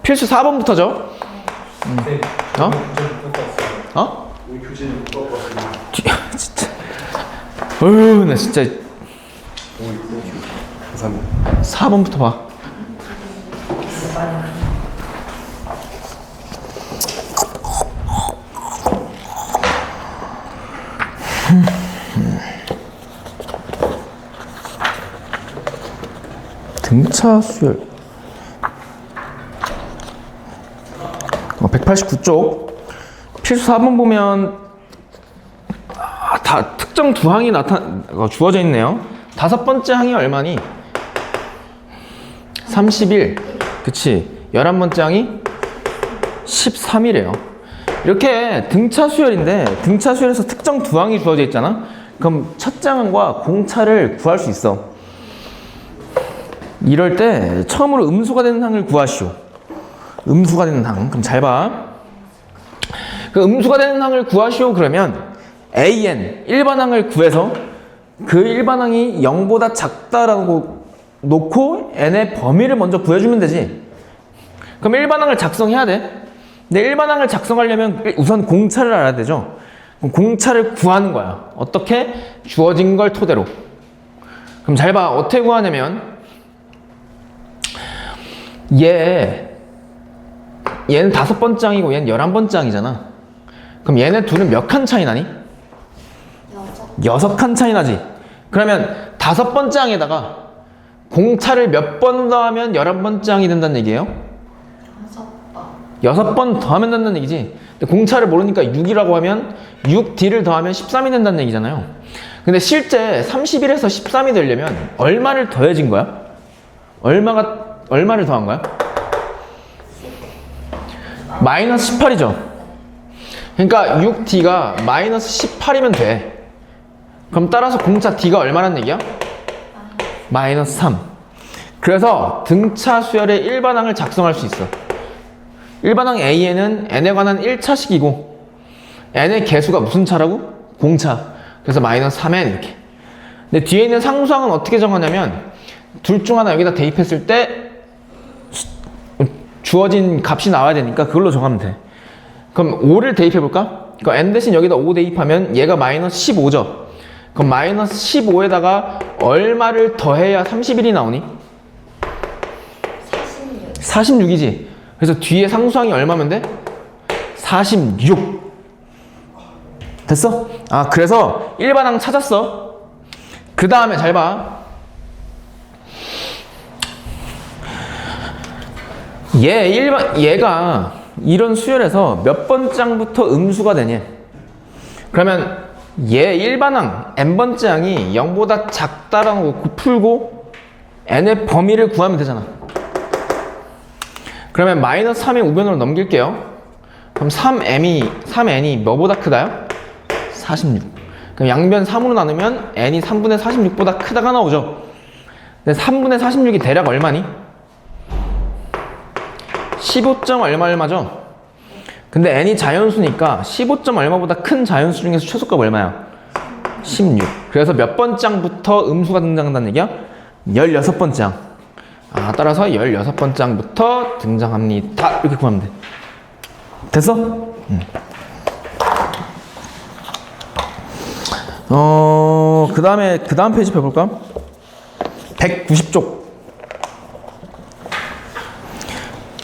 필수 4번부터죠. 네. 어? 어? 우리 교재는 못 갖고 왔어요. 진짜. 어휴, 나 진짜. 감사합니다. 4번부터 봐. 등차 수열. 189쪽. 필수 4번 보면 다 특정 두 항이 주어져 있네요. 다섯 번째 항이 얼마니? 31. 그치. 11번째 항이 13이래요. 이렇게 등차 수열인데 등차 수열에서 특정 두 항이 주어져 있잖아. 그럼 첫째 항과 공차를 구할 수 있어. 이럴 때 처음으로 음수가 되는 항을 구하시오. 음수가 되는 항. 그럼 잘 봐. 그 음수가 되는 항을 구하시오 그러면 AN 일반항을 구해서 그 일반항이 0보다 작다라고 놓고 n의 범위를 먼저 구해주면 되지. 그럼 일반항을 작성해야 돼. 근데 일반항을 작성하려면 우선 공차를 알아야 되죠. 그럼 공차를 구하는 거야. 어떻게? 주어진 걸 토대로. 그럼 잘 봐. 어떻게 구하냐면 얘는 5번째 항이고 얘는 11번째 항이잖아. 그럼 얘네 둘은 몇 칸 차이 나니? 6칸 차이 나지. 그러면 5번째 항에다가 공차를 몇 번 더하면 11번째 항이 된다는 얘기예요? 6번 더하면 된다는 얘기지. 근데 공차를 모르니까 6이라고 하면 6D를 더하면 13이 된다는 얘기잖아요. 근데 실제 31에서 13이 되려면 얼마를 더해진 거야? 얼마를 더한 거야? 마이너스 18이죠. 그러니까 6D가 마이너스 18이면 돼. 그럼 따라서 공차 D가 얼마란 얘기야? 마이너스 3. 그래서 등차 수열의 일반항을 작성할 수 있어. 일반항 A에는 n에 관한 1차식이고 n의 개수가 무슨 차라고? 공차. 그래서 마이너스 3n 이렇게. 근데 뒤에 있는 상수항은 어떻게 정하냐면 둘 중 하나 여기다 대입했을 때 주어진 값이 나와야 되니까 그걸로 정하면 돼. 그럼 5를 대입해볼까? 그럼 n 대신 여기다 5 대입하면 얘가 마이너스 15죠. 그럼 마이너스 15에다가 얼마를 더해야 31이 나오니? 46이지. 그래서 뒤에 상수항이 얼마면 돼? 46. 됐어? 아, 그래서 일반항 찾았어. 그 다음에 잘 봐. 얘가 이런 수열에서 몇 번장부터 음수가 되냐? 그러면 얘 일반항 n번째 항이 0보다 작다라고 풀고 n의 범위를 구하면 되잖아. 그러면 마이너스 3의 우변으로 넘길게요. 그럼 3n이 뭐보다 크다요? 46. 그럼 양변 3으로 나누면 n이 3분의 46보다 크다가 나오죠. 근데 3분의 46이 대략 얼마니? 15점 얼마죠? 근데 n이 자연수니까 15점 얼마보다 큰 자연수 중에서 최소값 얼마야? 16. 그래서 몇 번장부터 음수가 등장한다는 얘기야? 16번째 항. 아, 따라서 16번째 항부터 등장합니다. 이렇게 구하면 돼. 됐어? 그 다음 페이지 펴볼까? 190쪽.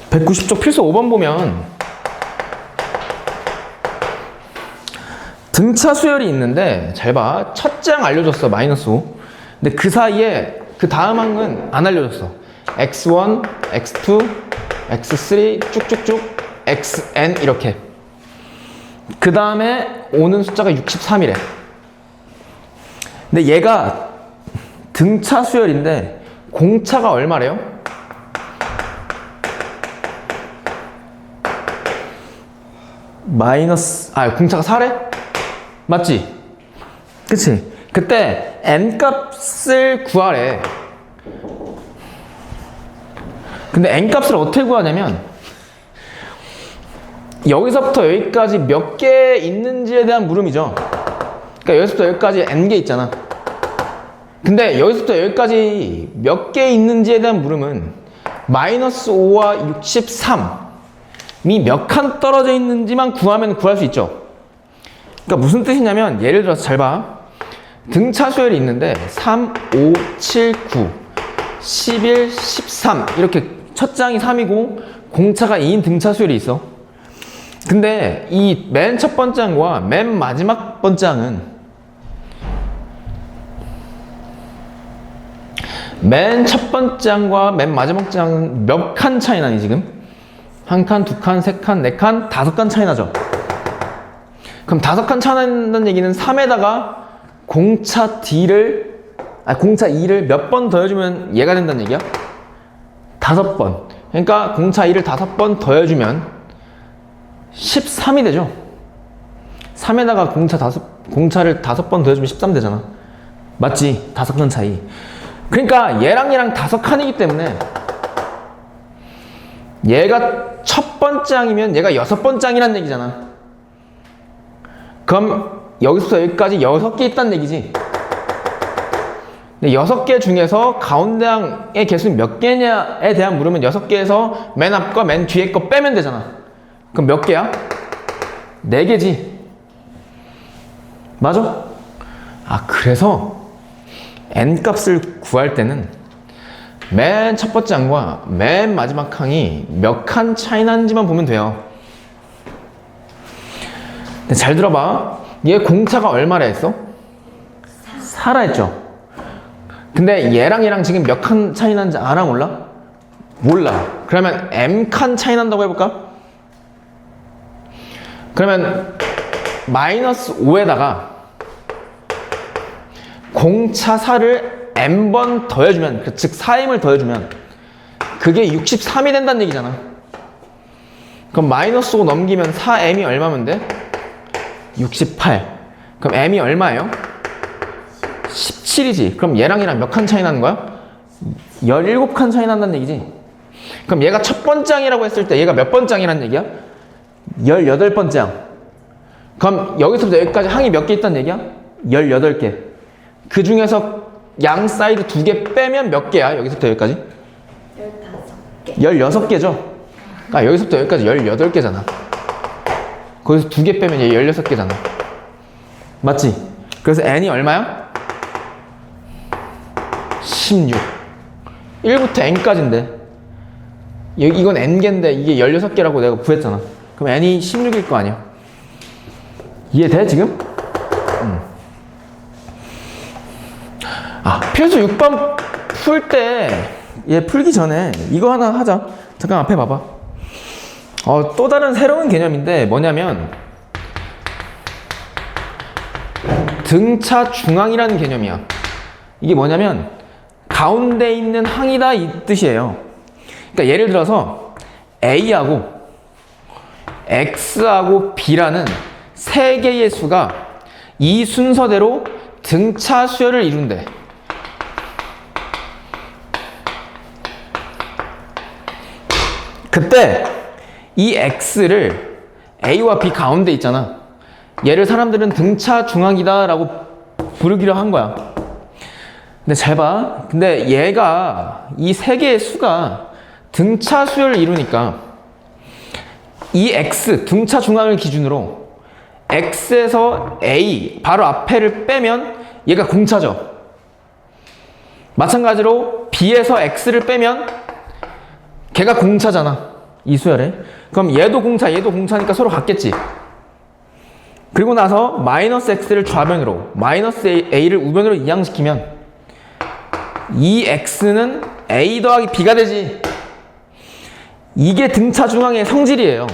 190쪽 필수 5번 보면 등차 수열이 있는데 잘 봐. 첫째 항 알려줬어. 마이너스 5. 근데 그 사이에 그 다음 항은 안 알려줬어. x1, x2, x3 쭉쭉쭉 xn 이렇게. 그 다음에 오는 숫자가 63이래. 근데 얘가 등차 수열인데 공차가 얼마래요? 공차가 4래? 맞지? 그치? 그때 n 값을 구하래. 근데 n 값을 어떻게 구하냐면 여기서부터 여기까지 몇 개 있는지에 대한 물음이죠. 그러니까 여기서부터 여기까지 n개 있잖아. 근데 여기서부터 여기까지 몇 개 있는지에 대한 물음은 마이너스 5와 63이 몇 칸 떨어져 있는지만 구하면 구할 수 있죠. 그러니까 무슨 뜻이냐면 예를 들어서 잘 봐. 등차 수열이 있는데 3, 5, 7, 9, 11, 13 이렇게 첫 장이 3이고 공차가 2인 등차 수열이 있어. 근데 이 맨 첫 번째 장과 맨 마지막 번째 장은 맨 첫 번째 장과 맨 마지막 장은 몇 칸 차이 나니 지금? 한 칸, 두 칸, 세 칸, 네 칸, 다섯 칸 차이 나죠? 그럼 다섯 칸 차이 난다는 얘기는 3에다가 공차 2를 몇 번 더해주면 얘가 된다는 얘기야? 5번. 그러니까 공차 2를 5번 더해주면 13이 되죠? 3에다가 공차를 5번 더해주면 13 되잖아. 맞지? 5칸 차이. 그러니까 얘랑 얘랑 5칸이기 때문에 얘가 첫 번째 장이면 얘가 6번째 장이란 얘기잖아. 그럼 여기서부터 여기까지 6개 있다는 얘기지. 근데 6개 중에서 가운데 항의 개수는 몇 개냐에 대한 물으면 6개에서 맨 앞과 맨 뒤에 거 빼면 되잖아. 그럼 몇 개야? 4개지. 맞아? 아, 그래서 n값을 구할 때는 맨 첫 번째 항과 맨 마지막 항이 몇 칸 차이 나는지만 보면 돼요. 근데 잘 들어봐. 얘 공차가 얼마라 했어? 4라 했죠? 근데 얘랑 얘랑 지금 몇 칸 차이 나는지 알아 몰라? 몰라. 그러면 m칸 차이 난다고 해볼까? 그러면 마이너스 5에다가 공차 4를 m번 더해주면, 즉 4m을 더해주면 그게 63이 된다는 얘기잖아. 그럼 마이너스 5 넘기면 4m이 얼마면 돼? 68. 그럼 m이 얼마예요? 17이지. 그럼 얘랑 얘랑 몇 칸 차이 나는 거야? 17칸 차이 난다는 얘기지. 그럼 얘가 첫 번째 항이라고 했을 때 얘가 몇 번째 항이라는 얘기야? 18번째 항. 그럼 여기서부터 여기까지 항이 몇 개 있다는 얘기야? 18개. 그 중에서 양 사이드 2개 빼면 몇 개야? 여기서부터 여기까지? 15개. 16개죠? 아, 여기서부터 여기까지 18개잖아. 거기서 2개 빼면 얘 16개잖아. 맞지? 그래서 n이 얼마야? 16. 1부터 n까지인데 이건 n개인데 이게 16개라고 내가 구했잖아. 그럼 n이 16일 거 아니야. 이해돼 지금? 아, 필수 6번 풀 때 얘 풀기 전에 이거 하나 하자. 잠깐 앞에 봐봐. 또 다른 새로운 개념인데 뭐냐면 등차 중앙이라는 개념이야. 이게 뭐냐면 가운데 있는 항이다 이 뜻이에요. 그러니까 예를 들어서 A하고 X하고 B라는 세 개의 수가 이 순서대로 등차 수열을 이룬대. 그때 이 X를 A와 B 가운데 있잖아. 얘를 사람들은 등차 중앙이다 라고 부르기로 한 거야. 근데 잘 봐. 근데 얘가 이 세 개의 수가 등차 수열을 이루니까 이 X, 등차 중앙을 기준으로 X에서 A, 바로 앞에를 빼면 얘가 공차죠. 마찬가지로 B에서 X를 빼면 걔가 공차잖아. 이 수열에. 그럼 얘도 공차, 얘도 공차니까 서로 같겠지. 그리고 나서 마이너스 X를 좌변으로, 마이너스 A를 우변으로 이항시키면 이 X는 A 더하기 B가 되지. 이게 등차 중앙의 성질이에요.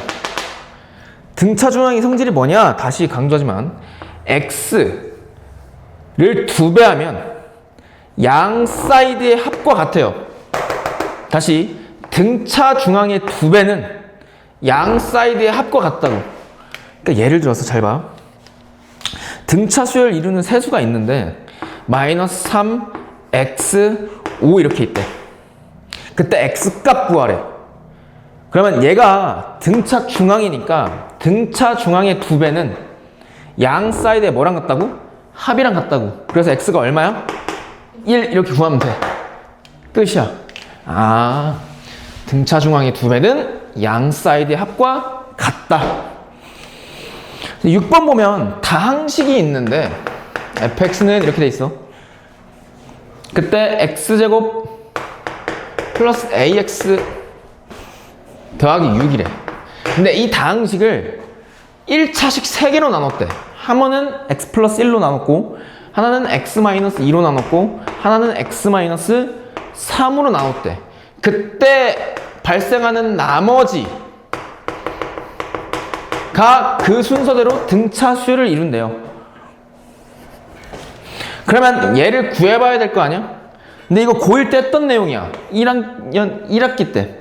등차 중앙의 성질이 뭐냐? 다시 강조하지만 X를 2배 하면 양 사이드의 합과 같아요. 다시 등차 중앙의 2배는 양 사이드의 합과 같다고. 그러니까 예를 들어서 잘 봐. 등차 수열을 이루는 세 수가 있는데 마이너스 3, x, 5 이렇게 있대. 그때 x값 구하래. 그러면 얘가 등차 중앙이니까 등차 중앙의 2배는 양 사이드에 뭐랑 같다고? 합이랑 같다고. 그래서 x가 얼마야? 1 이렇게 구하면 돼. 끝이야. 아, 등차 중앙의 2배는 양 사이드의 합과 같다. 6번 보면 다항식이 있는데 fx는 이렇게 돼 있어. 그때 x제곱 플러스 ax 더하기 6이래. 근데 이 다항식을 1차식 3개로 나눴대. 한 번은 x 플러스 1로 나눴고, 하나는 x 마이너스 2로 나눴고, 하나는 x 마이너스 3으로 나눴대. 그때 발생하는 나머지가 그 순서대로 등차 수열을 이룬대요. 그러면 얘를 구해봐야 될 거 아니야? 근데 이거 고1 때 했던 내용이야. 1학기 때.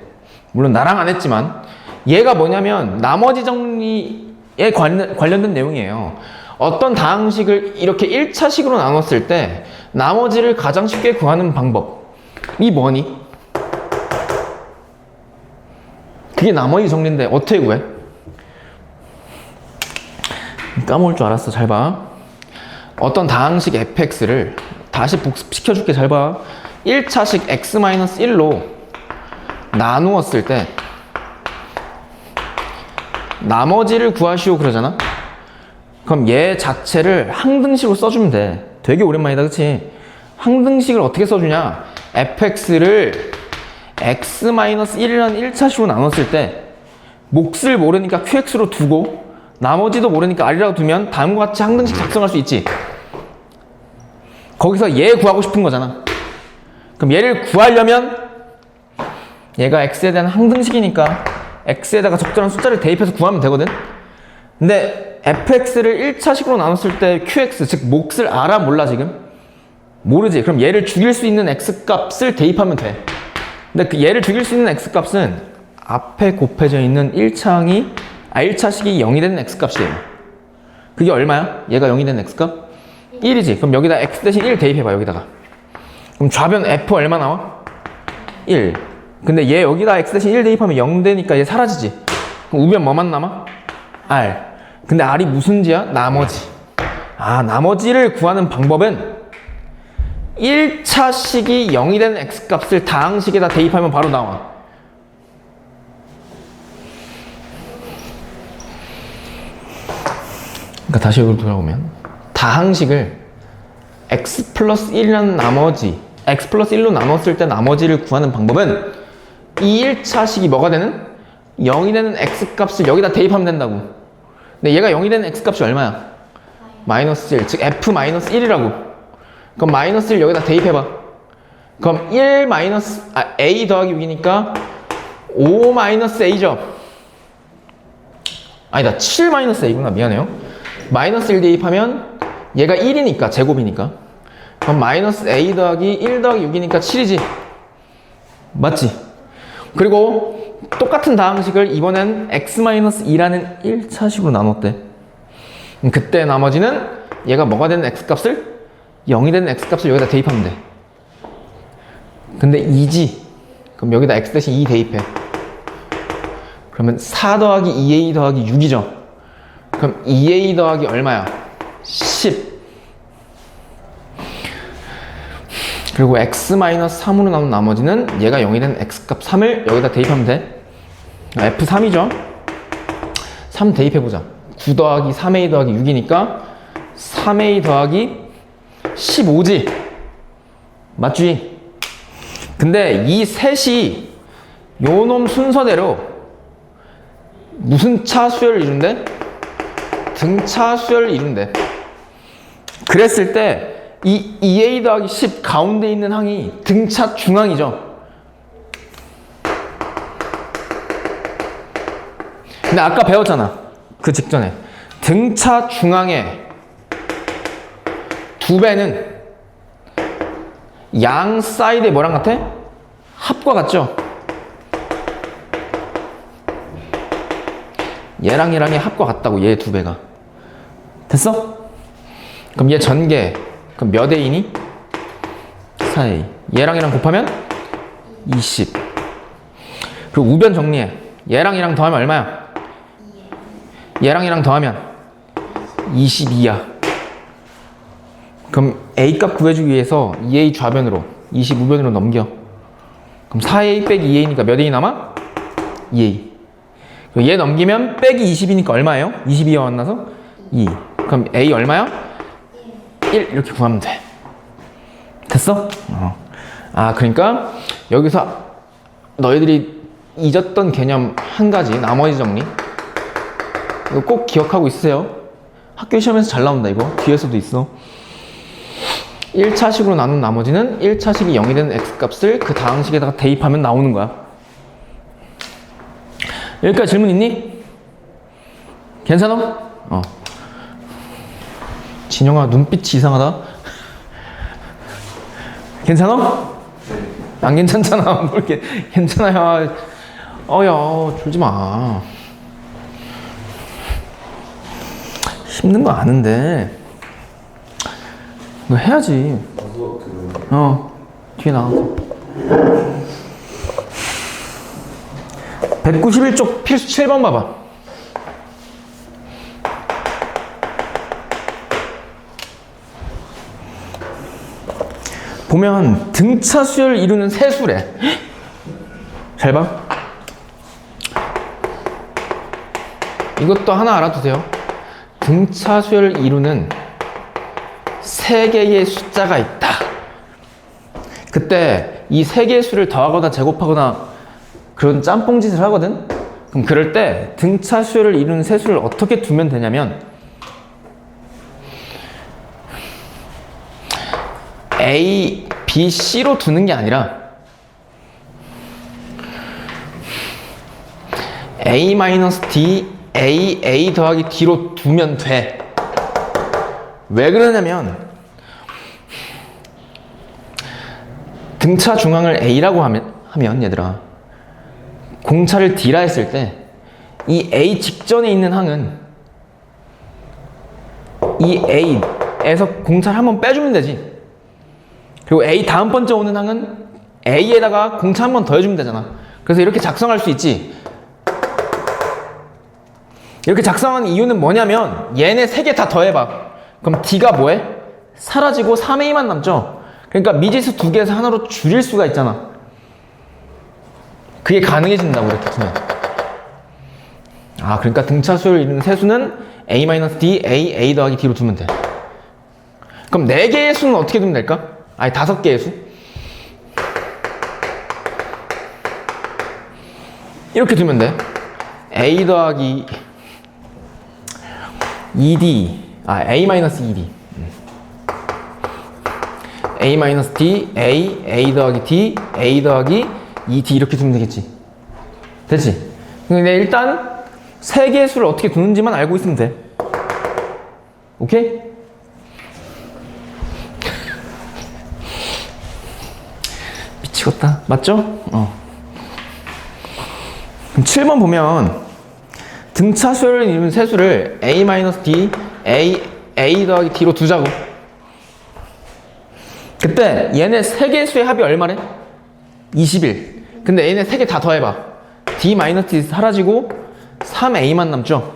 물론 나랑 안 했지만 얘가 뭐냐면 나머지 정리에 관련된 내용이에요. 어떤 다항식을 이렇게 1차식으로 나눴을 때 나머지를 가장 쉽게 구하는 방법이 뭐니? 그게 나머지 정리인데 어떻게 구해? 까먹을 줄 알았어. 잘 봐. 어떤 다항식 fx를 다시 복습시켜줄게. 잘 봐. 1차식 x-1로 나누었을 때 나머지를 구하시오 그러잖아. 그럼 얘 자체를 항등식으로 써주면 돼. 되게 오랜만이다, 그치? 항등식을 어떻게 써주냐? fx를 x-1이라는 1차식으로 나눴을 때 몫을 모르니까 qx로 두고 나머지도 모르니까 r이라고 두면 다음과 같이 항등식 작성할 수 있지. 거기서 얘 구하고 싶은 거잖아. 그럼 얘를 구하려면 얘가 x에 대한 항등식이니까 x에다가 적절한 숫자를 대입해서 구하면 되거든. 근데 fx를 1차식으로 나눴을 때 qx, 즉 몫을 알아 몰라 지금? 모르지. 그럼 얘를 죽일 수 있는 x값을 대입하면 돼. 근데 그 얘를 죽일 수 있는 x값은 앞에 곱해져 있는 1차식이 0이 되는 x값이에요. 그게 얼마야? 얘가 0이 되는 x값? 1이지. 그럼 여기다 x 대신 1 대입해봐. 여기다가. 그럼 좌변 f 얼마 나와? 1. 근데 얘 여기다 x 대신 1 대입하면 0 되니까 얘 사라지지. 그럼 우변 뭐만 남아? r. 근데 r이 무슨 지야? 나머지. 아, 나머지를 구하는 방법은 1차식이 0이 되는 x값을 다항식에다 대입하면 바로 나와. 그러니까 다시 여기로 돌아오면 다항식을 x 플러스 1이라는 나머지, x 플러스 1로 나눴을 때 나머지를 구하는 방법은 이 1차식이 뭐가 되는? 0이 되는 x값을 여기다 대입하면 된다고. 근데 얘가 0이 되는 x값이 얼마야? 마이너스 1, 즉 f 마이너스 1이라고. 그럼 마이너스 1 여기다 대입해봐. 그럼 1 마이너스, a 더하기 6이니까 5 마이너스 a죠. 아니다, 7 마이너스 a구나. 미안해요. 마이너스 1 대입하면 얘가 1이니까, 제곱이니까. 그럼 마이너스 a 더하기 1 더하기 6이니까 7이지. 맞지? 그리고 똑같은 다항식을 이번엔 x-2라는 1차식으로 나눴대. 그때 나머지는 얘가 뭐가 되는 x값을? 0이 되는 x값을 여기다 대입하면 돼. 근데 2지. 그럼 여기다 x 대신 2 대입해. 그러면 4 더하기 2a 더하기 6이죠. 그럼 2a 더하기 얼마야? 10. 그리고 x-3으로 나온 나머지는 얘가 0이 된 x값 3을 여기다 대입하면 돼. f3이죠. 3 대입해보자. 9 더하기 3a 더하기 6이니까 3a 더하기 15지. 맞지? 근데 이 셋이 요놈 순서대로 무슨 차 수열을 이룬대? 등차 수열을 이룬대. 그랬을 때 이 2a 더하기 10 가운데 있는 항이 등차 중앙이죠. 근데 아까 배웠잖아. 그 직전에. 등차 중앙의 2배는 양 사이드에 뭐랑 같아? 합과 같죠? 얘랑 얘랑의 합과 같다고. 얘 2배가. 됐어? 그럼 얘 전개. 그럼 몇 A니? 4A. 얘랑 얘랑 곱하면 20. 그리고 우변 정리해. 얘랑 얘랑 더하면 얼마야? 얘랑 얘랑 더하면 22야. 그럼 A 값 구해주기 위해서 2A 좌변으로 20 우변으로 넘겨. 그럼 4a 빼기 2a니까 몇 a 남아? 2a. 얘 넘기면 빼기 20이니까 얼마예요? 22와 만나서 2. 그럼 a 얼마야? 1 이렇게 구하면 돼. 됐어? 아, 그러니까 여기서 너희들이 잊었던 개념 한 가지, 나머지 정리. 이거 꼭 기억하고 있으세요. 학교 시험에서 잘 나온다, 이거. 뒤에서도 있어. 1차식으로 나눈 나머지는 1차식이 0이 되는 x값을 그 다음 식에다가 대입하면 나오는 거야. 여기까지 질문 있니? 괜찮아? 진영아, 눈빛이 이상하다. 괜찮아? 안 괜찮잖아. 뭘 이렇게 괜찮아야. 야, 졸지 마. 힘든 거 아는데. 이거 해야지. 뒤에 나가서. 191쪽 필수 7번 봐봐. 보면 등차 수열을 이루는 세수래. 잘 봐. 이것도 하나 알아두세요. 등차 수열을 이루는 세 개의 숫자가 있다. 그때 이 세 개의 수를 더하거나 제곱하거나 그런 짬뽕 짓을 하거든. 그럼 그럴 때 등차 수열을 이루는 세수를 어떻게 두면 되냐면 A, B, C로 두는 게 아니라 A-D, A 더하기 D로 두면 돼. 왜 그러냐면 등차 중앙을 A라고 하면 얘들아, 공차를 D라 했을 때 이 A 직전에 있는 항은 이 A에서 공차를 한번 빼주면 되지. 그리고 A 다음 번째 오는 항은 A에다가 공차 한 번 더 해주면 되잖아. 그래서 이렇게 작성할 수 있지. 이렇게 작성하는 이유는 뭐냐면 얘네 세 개 다 더해봐. 그럼 D가 뭐해? 사라지고 3A만 남죠. 그러니까 미지수 두 개에서 하나로 줄일 수가 있잖아. 그게 가능해진다고 이렇게 두면. 아, 그러니까 등차 수를 이루는 세수는 A-D, A 더하기 D로 두면 돼. 그럼 4개의 수는 어떻게 두면 될까? 아니, 5개의 수? 이렇게 두면 돼. A 더하기 ED, A-ED. A-D, A 더하기 D, A 더하기 ED 이렇게 두면 되겠지. 됐지? 근데 일단 세 개의 수를 어떻게 두는지만 알고 있으면 돼. 오케이? 미치겠다. 맞죠? 그럼 7번 보면 등차 수열을 이루는 세수를 A-D, A 더하기 D로 두자고. 그때 얘네 세 개의 수의 합이 얼마래? 21. 근데 얘네 세 개 다 더해봐. D-D 사라지고 3A만 남죠?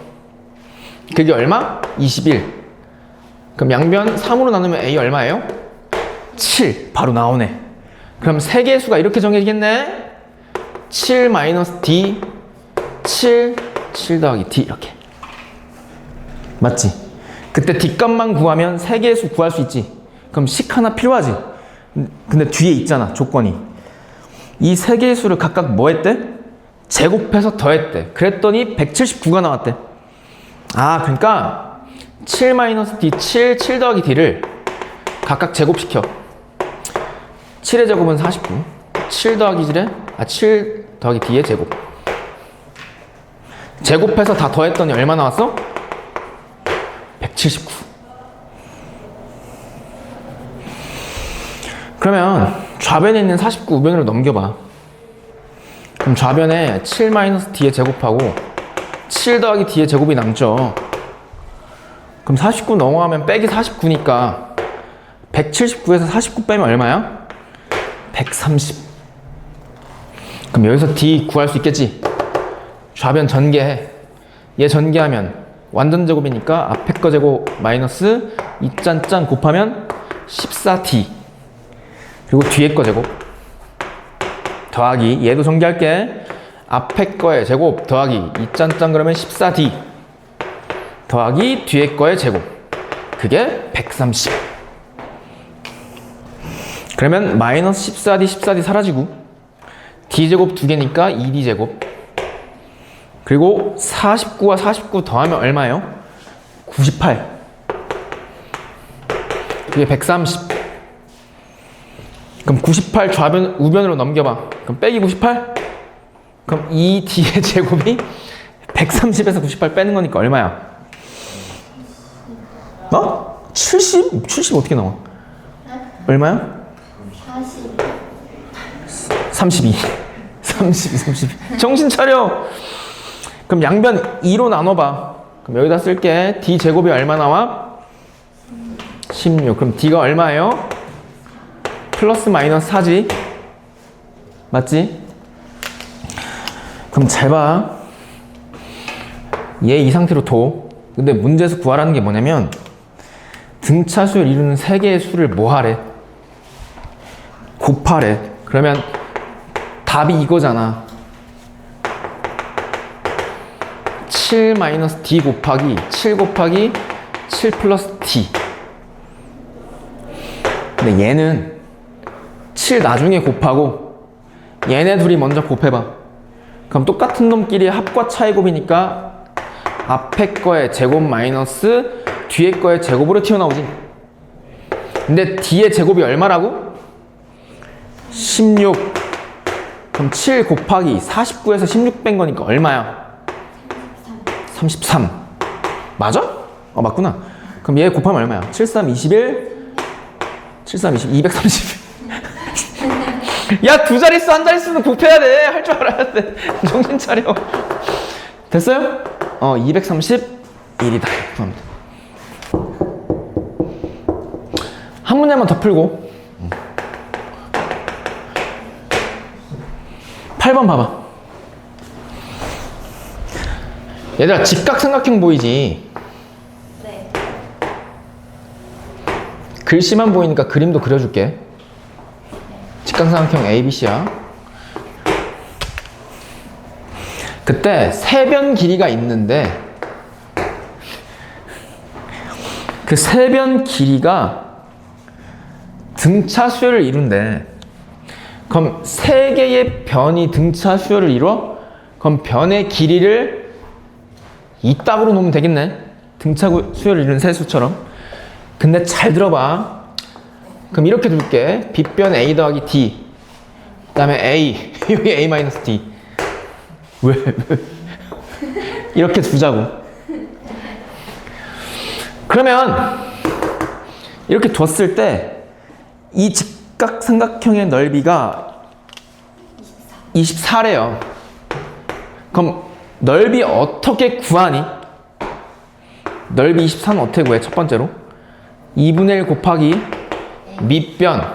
그게 얼마? 21. 그럼 양변 3으로 나누면 A 얼마예요? 7. 바로 나오네. 그럼 세 개의 수가 이렇게 정해지겠네? 7-D, 7 더하기 D 이렇게. 맞지? 그때 D값만 구하면 세 개의 수 구할 수 있지. 그럼 식 하나 필요하지? 근데 뒤에 있잖아, 조건이. 이 세 개의 수를 각각 뭐 했대? 제곱해서 더했대. 그랬더니 179가 나왔대. 아, 그러니까 7-D, 7 더하기 D를 각각 제곱시켜. 7의 제곱은 49. 7 더하기 D의 제곱. 제곱해서 다 더했더니 얼마 나왔어? 179. 그러면 좌변에 있는 49 우변으로 넘겨봐. 그럼 좌변에 7-D의 제곱하고 7 더하기 D의 제곱이 남죠. 그럼 49 넘어가면 빼기 49니까 179에서 49 빼면 얼마야? 130. 그럼 여기서 D 구할 수 있겠지? 좌변 전개해. 얘 전개하면 완전 제곱이니까 앞에 거 제곱 마이너스 2짠짠 곱하면 14D. 그리고 뒤에 거 제곱. 더하기 얘도 전개할게. 앞에 거의 제곱 더하기 2짠짠 그러면 14D 더하기 뒤에 거의 제곱 그게 130. 그러면 마이너스 14D 사라지고 D제곱 2개니까 2D제곱 그리고 49와 49 더하면 얼마예요? 98. 그게 130. 그럼 98 좌변 우변으로 넘겨봐. 그럼 빼기 98? 그럼 이 D의 제곱이 130에서 98 빼는 거니까 얼마야? 어? 70? 70 어떻게 나와? 얼마야? 32. 32. 정신 차려. 그럼 양변 2로 나눠봐. 그럼 여기다 쓸게. D 제곱이 얼마 나와? 16. 그럼 D가 얼마예요? 플러스 마이너스 4지. 맞지? 그럼 잘 봐. 얘 이 상태로 둬. 근데 문제에서 구하라는 게 뭐냐면 등차수를 이루는 세 개의 수를 뭐 하래? 곱하래. 그러면 답이 이거잖아. 7 마이너스 D 곱하기 7 곱하기 7 플러스 D. 근데 얘는 7 나중에 곱하고 얘네 둘이 먼저 곱해봐. 그럼 똑같은 놈끼리 합과 차이 곱이니까 앞에 거의 제곱 마이너스 뒤에 거의 제곱으로 튀어나오지. 근데 D의 제곱이 얼마라고? 16. 그럼 7 곱하기 49에서 16 뺀 거니까 얼마야? 33. 맞아? 맞구나. 그럼 얘 곱하면 얼마야? 7, 3, 21 7, 3, 20, 230. 야, 두 자릿수, 한 자릿수는 곱해야 돼. 할 줄 알아야 돼. 정신 차려. 됐어요? 231이다. 구합니다. 한 문제만 더 풀고. 8번 봐봐. 얘들아, 직각삼각형 보이지? 네. 글씨만 보이니까 그림도 그려줄게. 직각삼각형 ABC야. 그때 세 변 길이가 있는데 그 세 변 길이가 등차 수열을 이룬대. 그럼 세 개의 변이 등차 수열을 이루어? 그럼 변의 길이를 이따구로 놓으면 되겠네. 등차 수열을 이루는 세수처럼. 근데 잘 들어봐. 그럼 이렇게 둘게. 빗변 A 더하기 D. 그 다음에 A. 여기 A 마이너스 D. 왜? 이렇게 두자고. 그러면 이렇게 뒀을 때 이 직각삼각형의 넓이가 24래요. 그럼 넓이 어떻게 구하니? 넓이 24는 어떻게 구해? 첫 번째로 2분의 1 곱하기 밑변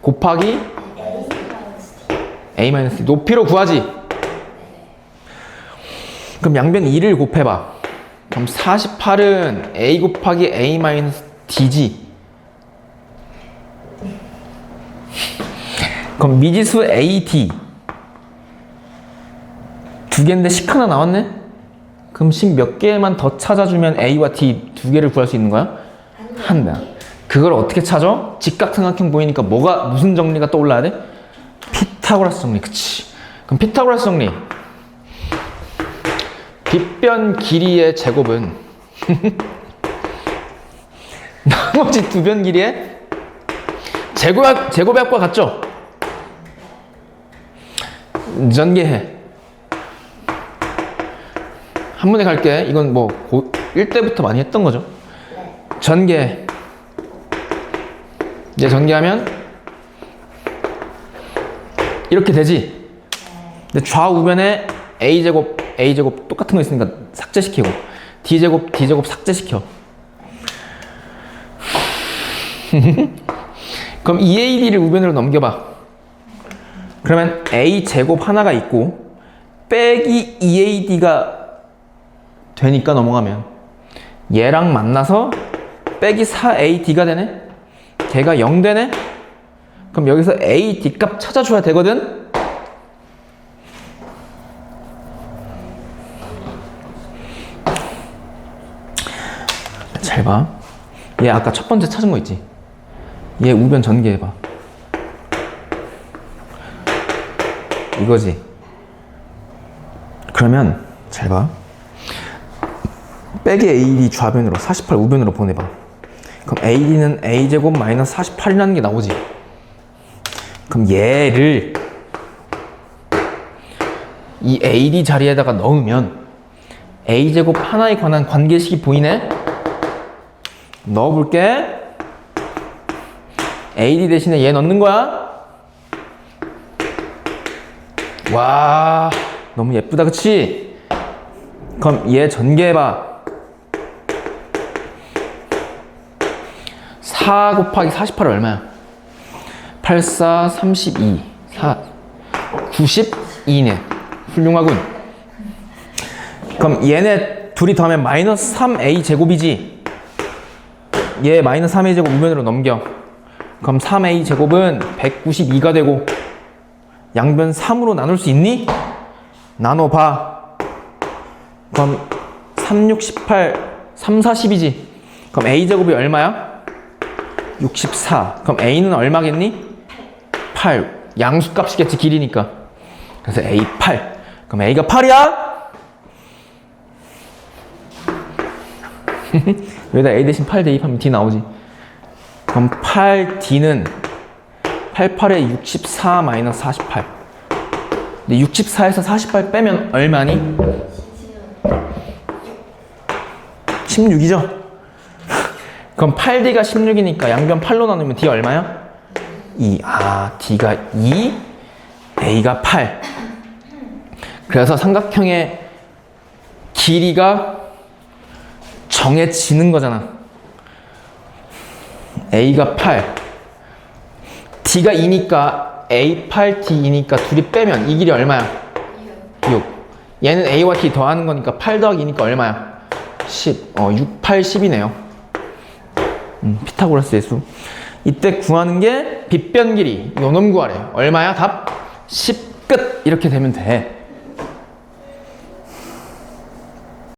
곱하기 A-D 높이로 구하지. 그럼 양변 2를 곱해봐. 그럼 48은 A 곱하기 A-D지. 그럼 미지수 AD 두 개인데 식 하나 나왔네? 그럼 식 몇 개만 더 찾아주면 A와 D 두 개를 구할 수 있는 거야? 한 개. 그걸 어떻게 찾아? 직각삼각형 보이니까 무슨 정리가 떠올라야 돼? 피타고라스 정리. 그치. 그럼 피타고라스 정리. 빗변 길이의 제곱은 나머지 두 변 길이의 제곱의 합과 같죠? 전개해. 한 번에 갈게. 이건 뭐 고1 때부터 많이 했던 거죠. 전개. 이제 전개하면 이렇게 되지. 근데 좌우변에 A제곱 똑같은 거 있으니까 삭제시키고 D제곱 삭제시켜. 그럼 EAD를 우변으로 넘겨봐. 그러면 A제곱 하나가 있고 빼기 EAD가 되니까 넘어가면 얘랑 만나서 빼기 4AD가 되네? 걔가 0 되네? 그럼 여기서 AD 값 찾아줘야 되거든? 잘 봐. 얘 아까 첫 번째 찾은 거 있지? 얘 우변 전개해봐. 이거지. 그러면 잘 봐. 빼기 AD 좌변으로 48 우변으로 보내봐. 그럼 AD는 A제곱 마이너스 48이라는 게 나오지. 그럼 얘를 이 AD 자리에다가 넣으면 A제곱 하나에 관한 관계식이 보이네? 넣어볼게. AD 대신에 얘 넣는 거야. 와, 너무 예쁘다, 그치? 그럼 얘 전개해봐. 4 곱하기 48은 얼마야? 8, 4, 32, 4, 92네. 훌륭하군. 그럼 얘네 둘이 더하면 마이너스 3a 제곱이지. 얘 마이너스 3a 제곱 우변으로 넘겨. 그럼 3a 제곱은 192가 되고 양변 3으로 나눌 수 있니? 나눠봐. 그럼 3, 6, 18, 3, 4, 10이지. 그럼 a 제곱이 얼마야? 64. 그럼 a는 얼마겠니? 8. 양수값이겠지, 길이니까. 그래서 a 8. 그럼 a가 8이야? 여기다 a 대신 8 대입하면 d 나오지. 그럼 8d는 88에 64 마이너스 48. 근데 64에서 48 빼면 얼마니? 16이죠? 그럼 8d가 16이니까 양변 8로 나누면 d 얼마야? 2. 아, d가 2, a가 8. 그래서 삼각형의 길이가 정해지는 거잖아. a가 8, d가 2니까 a 8, d 2니까 둘이 빼면 이 길이 얼마야? 6. 얘는 a와 d 더하는 거니까 8 더하기 2니까 얼마야? 10. 6, 8, 10이네요. 피타고라스의 수. 이때 구하는 게 빗변 길이. 요놈 구하래. 얼마야? 답? 10 끝. 이렇게 되면 돼.